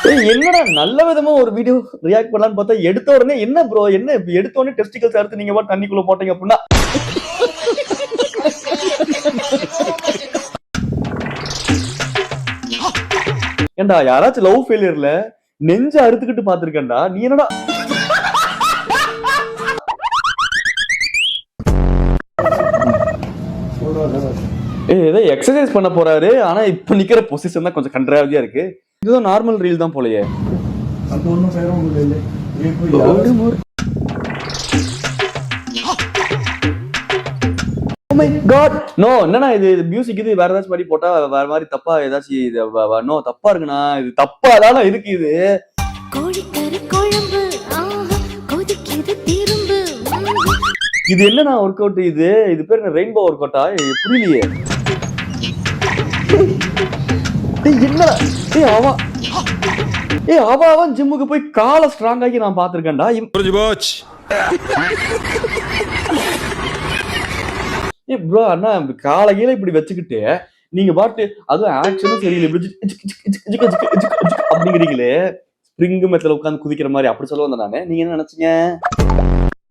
என்னடா நல்ல விதமா ஒரு வீடியோ ரியாக்ட் பண்ணலாம்னு பார்த்தா எடுத்த உடனே என்ன ப்ரோ என்ன இப்ப எடுத்த உடனே டெஸ்டிகல்ஸ் அறுத்து நீங்க பாட்டு தண்ணிக்குள்ள போட்டீங்க அப்படின்னா ஏண்டா யாராச்சும் லவ் ஃபெயிலியர்ல நெஞ்ச அறுத்துக்கிட்டு பாத்துருக்கேன்டா நீ என்னடா ஏதோ எக்ஸசைஸ் பண்ண போறாரு ஆனா இப்ப நிக்கிற பொசிஷன் தான் கொஞ்சம் கன்றாவியா இருக்கு இதுதான் நார்மல் ரீல் தான் போலயே அது ஒன்றும் பேரும் இல்லை. நோ என்னன்னா இது மியூசிக் இது வேற ஏதாச்சும் மாதிரி போட்டா வேற மாதிரி தப்பா ஏதாச்சும் நோ தப்பா இருக்குண்ணா இது தப்பா தானே இருக்கு இது கோழிக்கறி குழம்பு கொதிக்குது திரும்பு இது என்னன்னா ஒர்க் அவுட் இது இது பேர் என்ன ரெயின்போ ஒர்க் அவுட்டா புரியலையே என்ன அவன் ஜிம்முக்கு போய் காலை ஸ்ட்ராங் ஆகி நான் பாத்திருக்கேன்டா ப்ரோ அண்ணா காலையில இப்படி வச்சுக்கிட்டு நீங்க பாட்டு அதுவும் ஆக்ஷனும் சரியில்லை அப்படிங்கிறீங்களே ஸ்ப்ரிங் மெத்தல உட்காந்து குதிக்கிற மாதிரி அப்படி சொல்ல வந்தேன் நானு நீங்க என்ன நினைச்சீங்க